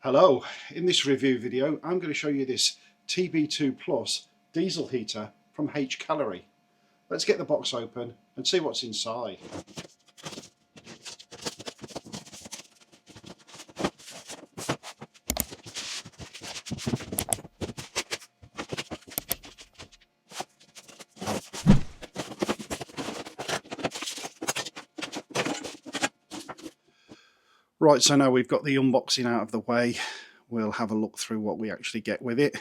Hello, in this review video I'm going to show you this TB2 Plus diesel heater from Hcalory. Let's get the box open and see what's inside. Right, so now we've got the unboxing out of the way, we'll have a look through what we actually get with it.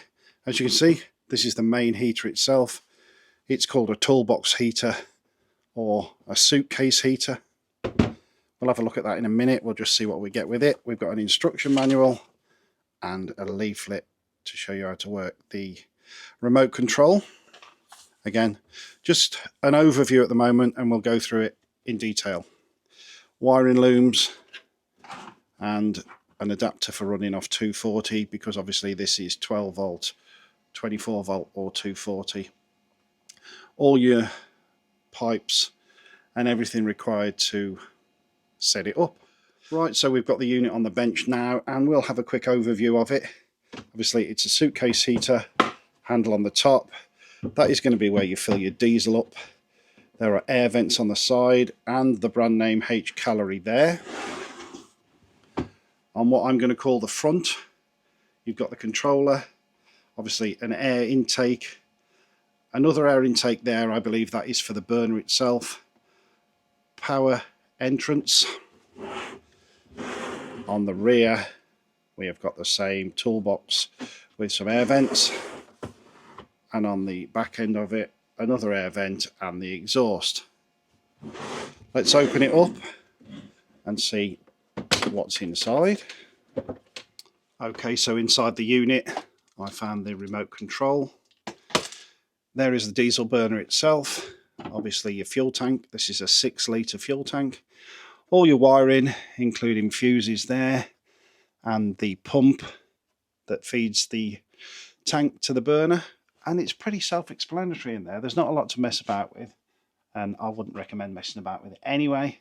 As you can see, this is the main heater itself. It's called a Toolbox heater or a suitcase heater. We'll have a look at that in a minute. We'll just see what we get with it. We've got an instruction manual and a leaflet to show you how to work the remote control. Again, just an overview at the moment and we'll go through it in detail. Wiring looms and an adapter for running off 240, because obviously this is 12 volt, 24 volt or 240. All your pipes and everything required to set it up. Right, so we've got the unit on the bench now and we'll have a quick overview of it. Obviously it's a suitcase heater, handle on the top. That is going to be where you fill your diesel up. There are air vents on the side and the brand name Hcalory there. On what I'm going to call the front, you've got the controller, obviously an air intake, another air intake there, I believe that is for the burner itself, power entrance. On the rear we have got the same toolbox with some air vents, and on the back end of it another air vent and the exhaust. Let's open it up and see what's inside. Okay, so inside the unit I found the remote control. There is the diesel burner itself, obviously your fuel tank. This is a 6-litre fuel tank. All your wiring, including fuses there, and the pump that feeds the tank to the burner. And it's pretty self-explanatory in there. There's not a lot to mess about with, and I wouldn't recommend messing about with it anyway.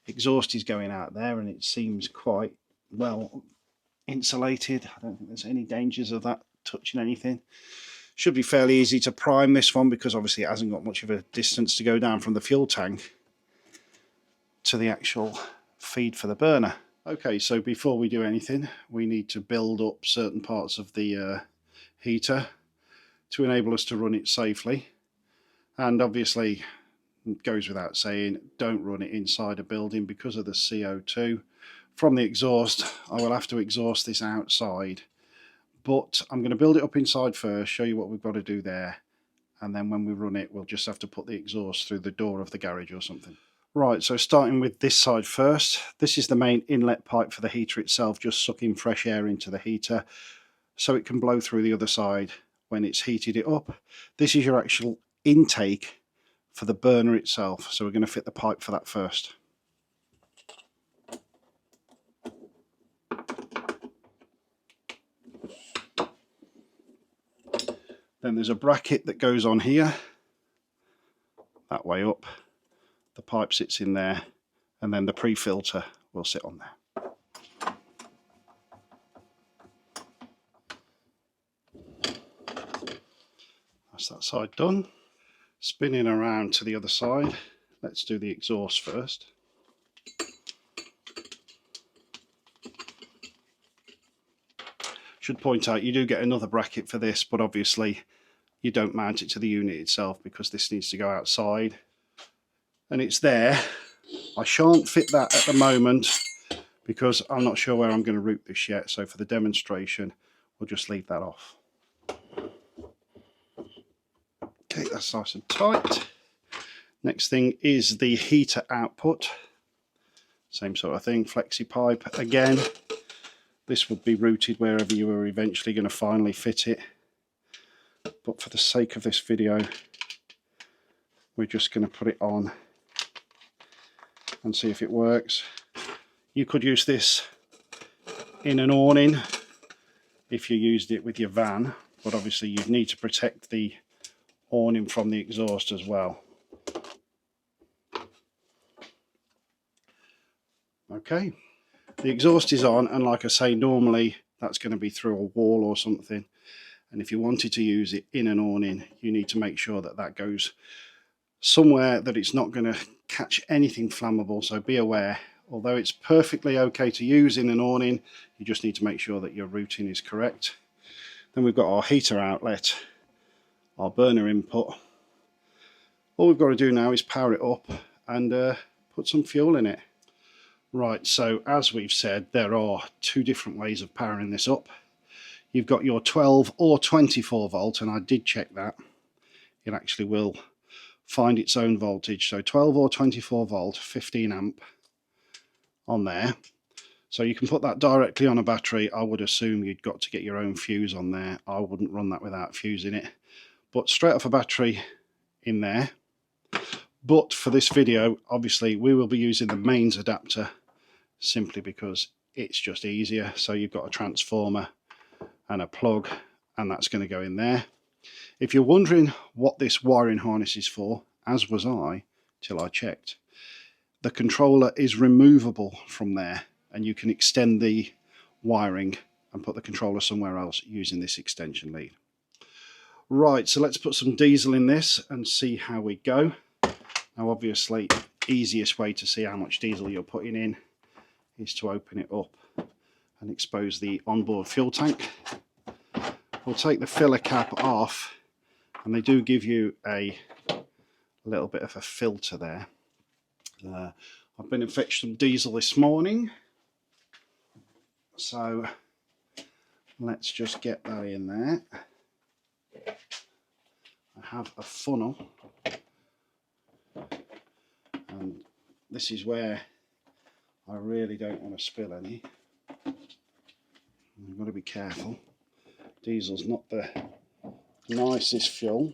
Exhaust is going out there and it seems quite well insulated. I don't think there's any dangers of that touching anything. Should be fairly easy to prime this one because obviously it hasn't got much of a distance to go down from the fuel tank to the actual feed for the burner. Okay, so before we do anything we need to build up certain parts of the heater to enable us to run it safely. And obviously it goes without saying, don't run it inside a building because of the CO2 from the exhaust. I will have to exhaust this outside, but I'm going to build it up inside first, show you what we've got to do there, and then when we run it we'll just have to put the exhaust through the door of the garage or something. Right, so starting with this side first, this is the main inlet pipe for the heater itself, just sucking fresh air into the heater so it can blow through the other side when it's heated it up. This is your actual intake for the burner itself, so we're going to fit the pipe for that first. Then there's a bracket that goes on here, that way up. The pipe sits in there, and then the pre-filter will sit on there. That's that side done. Spinning around to the other side, let's do the exhaust first. Should point out you do get another bracket for this, but obviously you don't mount it to the unit itself because this needs to go outside. And it's there. I shan't fit that at the moment because I'm not sure where I'm going to route this yet, so for the demonstration we'll just leave that off. Okay, that's nice and tight. Next thing is the heater output. Same sort of thing, flexi pipe again. This would be routed wherever you were eventually going to finally fit it. But for the sake of this video, we're just going to put it on and see if it works. You could use this in an awning if you used it with your van, but obviously you'd need to protect the awning from the exhaust as well. Okay, the exhaust is on, and like I say, normally that's going to be through a wall or something. And if you wanted to use it in an awning, you need to make sure that that goes somewhere that it's not going to catch anything flammable. So be aware, although it's perfectly okay to use in an awning, you just need to make sure that your routing is correct. Then we've got our heater outlet, our burner input. All we've got to do now is power it up and put some fuel in it. Right, so as we've said, there are two different ways of powering this up. You've got your 12 or 24 volt, and I did check that. It actually will find its own voltage. So 12 or 24 volt, 15 amp on there. So you can put that directly on a battery. I would assume you'd got to get your own fuse on there. I wouldn't run that without fuse in it. But straight off a battery in there. But for this video, obviously, we will be using the mains adapter simply because it's just easier. So you've got a transformer and a plug, and that's going to go in there. If you're wondering what this wiring harness is for, as was I till I checked, the controller is removable from there, and you can extend the wiring and put the controller somewhere else using this extension lead. Right, so let's put some diesel in this and see how we go. Now obviously, easiest way to see how much diesel you're putting in is to open it up and expose the onboard fuel tank. We'll take the filler cap off, and they do give you a little bit of a filter there. I've been and fetched some diesel this morning, so let's just get that in there. I have a funnel, and this is where I really don't want to spill any. I've got to be careful. Diesel's not the nicest fuel.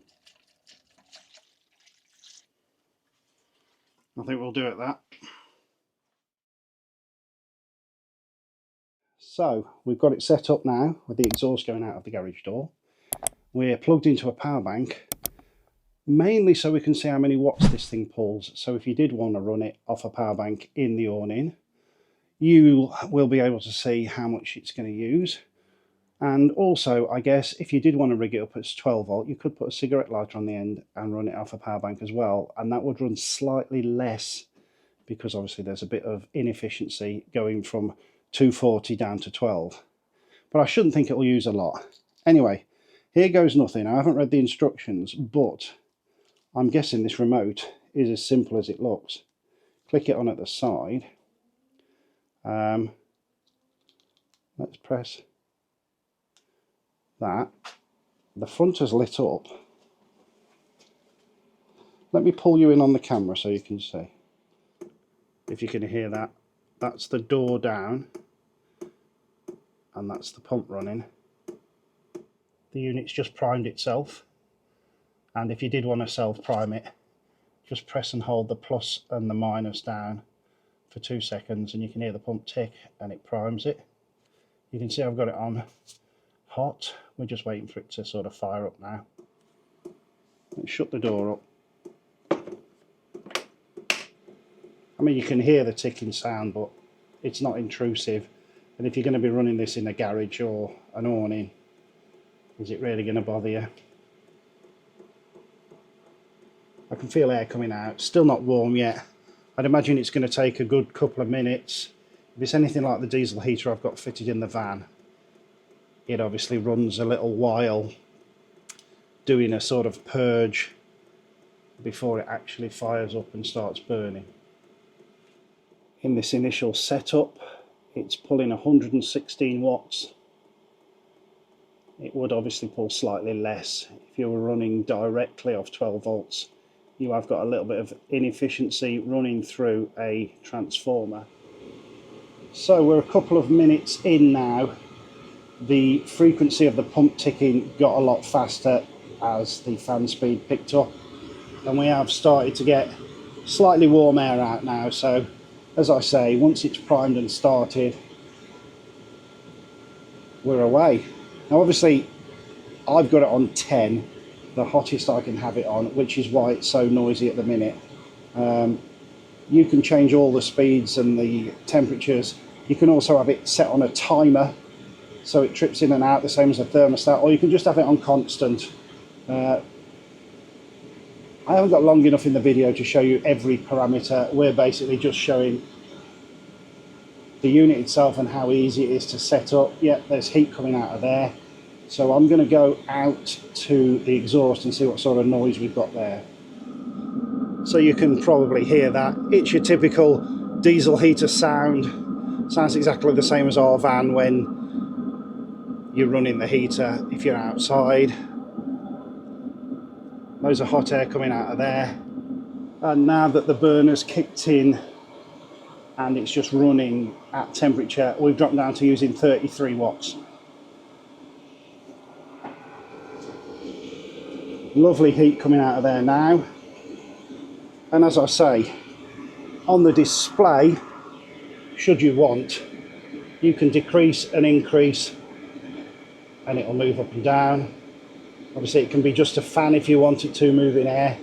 I think we'll do it that. So we've got it set up now with the exhaust going out of the garage door. We're plugged into a power bank, mainly so we can see how many watts this thing pulls. So if you did want to run it off a power bank in the awning, you will be able to see how much it's going to use. And also, I guess, if you did want to rig it up as 12 volt, you could put a cigarette lighter on the end and run it off a power bank as well. And that would run slightly less because obviously there's a bit of inefficiency going from 240 down to 12. But I shouldn't think it will use a lot. Anyway, here goes nothing. I haven't read the instructions, but I'm guessing this remote is as simple as it looks. Click it on at the side. Let's press that. The front is lit up. Let me pull you in on the camera so you can see. If you can hear that, that's the door down, and that's the pump running. The unit's just primed itself, and if you did want to self-prime it, just press and hold the plus and the minus down for 2 seconds, and you can hear the pump tick, and it primes it. You can see I've got it on hot. We're just waiting for it to sort of fire up now. Let's shut the door up. I mean, you can hear the ticking sound, but it's not intrusive. And if you're going to be running this in a garage or an awning, is it really going to bother you? I can feel air coming out. Still not warm yet. I'd imagine it's going to take a good couple of minutes. If it's anything like the diesel heater I've got fitted in the van, it obviously runs a little while doing a sort of purge before it actually fires up and starts burning. In this initial setup, it's pulling 116 watts. It would obviously pull slightly less if you were running directly off 12 volts. You have got a little bit of inefficiency running through a transformer. So we're a couple of minutes in now. The frequency of the pump ticking got a lot faster as the fan speed picked up, and we have started to get slightly warm air out now. So as I say, once it's primed and started, we're away. Now obviously I've got it on 10, the hottest I can have it on, which is why it's so noisy at the minute. You can change all the speeds and the temperatures. You can also have it set on a timer, so it trips in and out the same as a thermostat, or you can just have it on constant. I haven't got long enough in the video to show you every parameter. We're basically just showing the unit itself and how easy it is to set up. Yeah, there's heat coming out of there. So I'm going to go out to the exhaust and see what sort of noise we've got there. So you can probably hear that. It's your typical diesel heater sound. Sounds exactly the same as our van when you're running the heater if you're outside. Loads of hot air coming out of there. And now that the burner's kicked in and it's just running at temperature, we've dropped down to using 33 watts. Lovely heat coming out of there now. And as I say, on the display, should you want, you can decrease and increase and it'll move up and down. Obviously it can be just a fan if you want it to, moving air,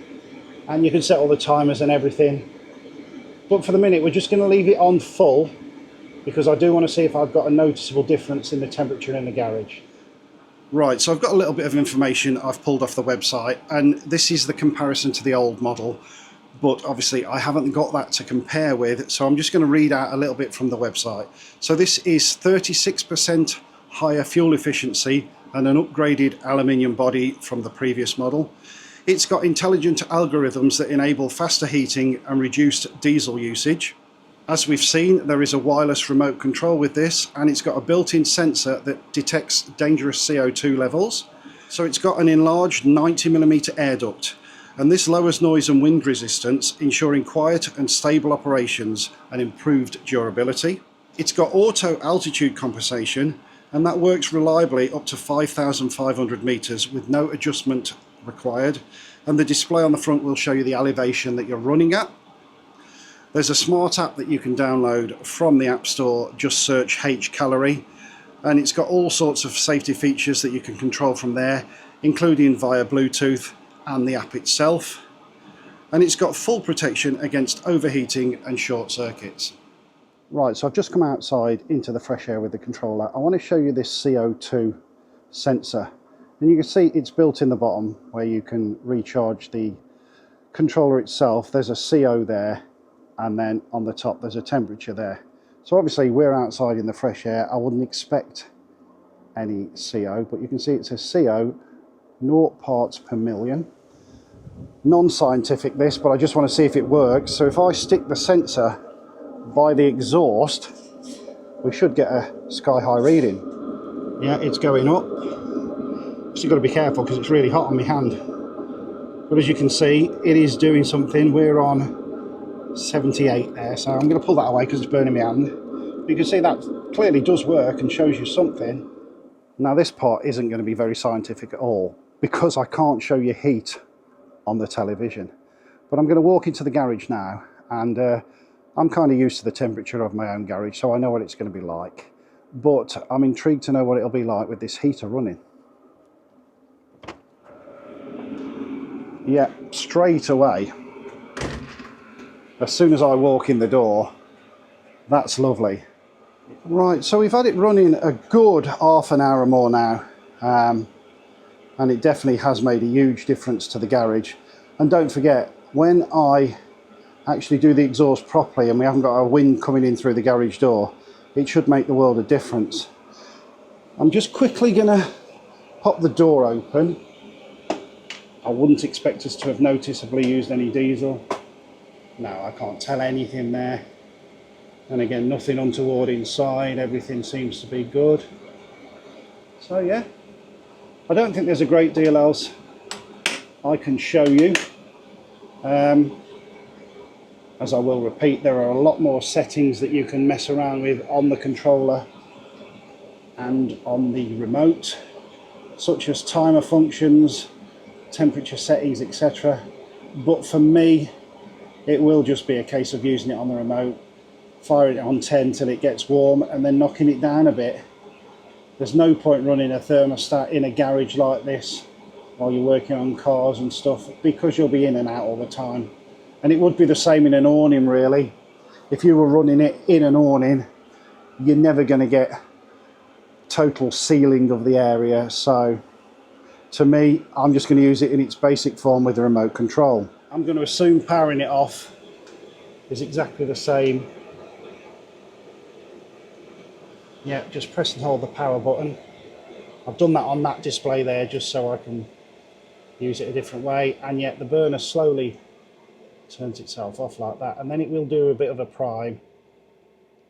and you can set all the timers and everything. But for the minute we're just going to leave it on full because I do want to see if I've got a noticeable difference in the temperature in the garage. Right, so I've got a little bit of information I've pulled off the website, and this is the comparison to the old model, but obviously I haven't got that to compare with, so I'm just going to read out a little bit from the website. So this is 36% higher fuel efficiency and an upgraded aluminium body from the previous model. It's got intelligent algorithms that enable faster heating and reduced diesel usage. As we've seen, there is a wireless remote control with this, and it's got a built-in sensor that detects dangerous CO2 levels. So it's got an enlarged 90mm air duct, and this lowers noise and wind resistance, ensuring quiet and stable operations and improved durability. It's got auto altitude compensation, and that works reliably up to 5,500 meters with no adjustment required, and the display on the front will show you the elevation that you're running at. There's a smart app that you can download from the App Store. Just search Hcalory, and it's got all sorts of safety features that you can control from there, including via Bluetooth and the app itself. And it's got full protection against overheating and short circuits. Right, so I've just come outside into the fresh air with the controller. I want to show you this CO2 sensor, and you can see it's built in the bottom where you can recharge the controller itself. There's a CO there, and then on the top there's a temperature there. So obviously we're outside in the fresh air. I wouldn't expect any CO, but you can see it says CO 0 parts per million. Non-scientific this, but I just want to see if it works. So if I stick the sensor by the exhaust, we should get a sky-high reading. Yeah, it's going up. So you've got to be careful because it's really hot on my hand. But as you can see, it is doing something. We're on 78 there, so I'm going to pull that away because it's burning my hand. You can see that clearly does work and shows you something. Now this part isn't going to be very scientific at all because I can't show you heat on the television. But I'm going to walk into the garage now, and I'm kind of used to the temperature of my own garage, so I know what it's going to be like. But I'm intrigued to know what it'll be like with this heater running. Yeah, straight away, as soon as I walk in the door, that's lovely. Right, so we've had it running a good half an hour or more now, and it definitely has made a huge difference to the garage. And don't forget, when I actually do the exhaust properly and we haven't got a wind coming in through the garage door, it should make the world of difference. I'm just quickly going to pop the door open. I wouldn't expect us to have noticeably used any diesel. No, I can't tell anything there. And again, nothing untoward inside, everything seems to be good. So yeah, I don't think there's a great deal else I can show you. As I will repeat, there are a lot more settings that you can mess around with on the controller and on the remote, such as timer functions, temperature settings, etc. But for me, it will just be a case of using it on the remote, firing it on 10 till it gets warm and then knocking it down a bit. There's no point running a thermostat in a garage like this while you're working on cars and stuff, because you'll be in and out all the time. And it would be the same in an awning really. If you were running it in an awning, you're never going to get total sealing of the area. So to me, I'm just going to use it in its basic form with the remote control. I'm going to assume powering it off is exactly the same. Yeah, just press and hold the power button. I've done that on that display there just so I can use it a different way, and yet the burner slowly turns itself off like that, and then it will do a bit of a prime.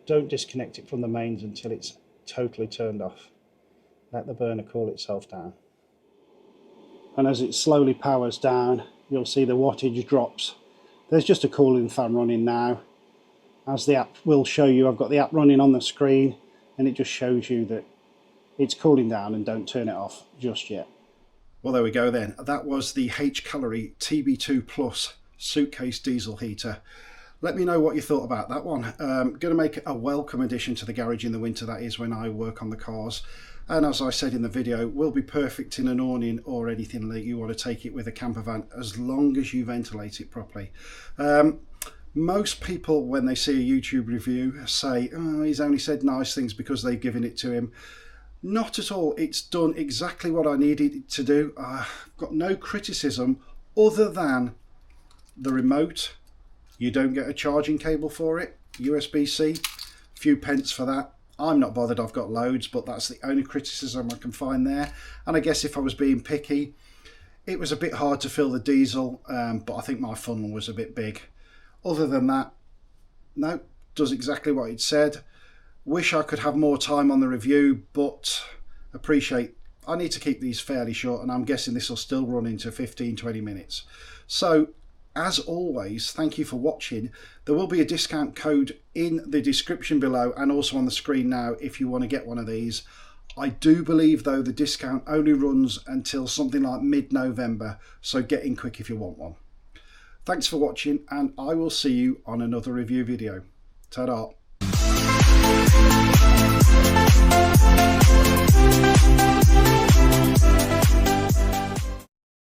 Don't disconnect it from the mains until it's totally turned off. Let the burner cool itself down. And as it slowly powers down, you'll see the wattage drops. There's just a cooling fan running now. As the app will show you, I've got the app running on the screen, and it just shows you that it's cooling down, and don't turn it off just yet. Well, there we go then. That was the Hcalory TB2 Plus suitcase diesel heater. Let me know what you thought about that one. Going to make a welcome addition to the garage in the winter, that is, when I work on the cars. And as I said in the video, will be perfect in an awning or anything that you want to take it with a camper van, as long as you ventilate it properly. Most people, when they see a YouTube review, say, oh, he's only said nice things because they've given it to him. Not at all. It's done exactly what I needed it to do. I've got no criticism other than the remote. You don't get a charging cable for it. USB-C, few pence for that. I'm not bothered, I've got loads, but that's the only criticism I can find there. And I guess if I was being picky, it was a bit hard to fill the diesel, but I think my funnel was a bit big. Other than that, no, does exactly what it said. Wish I could have more time on the review, but appreciate I need to keep these fairly short, and I'm guessing this will still run into 15-20 minutes. So as always, thank you for watching. There will be a discount code in the description below and also on the screen now if you want to get one of these. I do believe though the discount only runs until something like mid-November, so get in quick if you want one. Thanks for watching, and I will see you on another review video. Ta-da!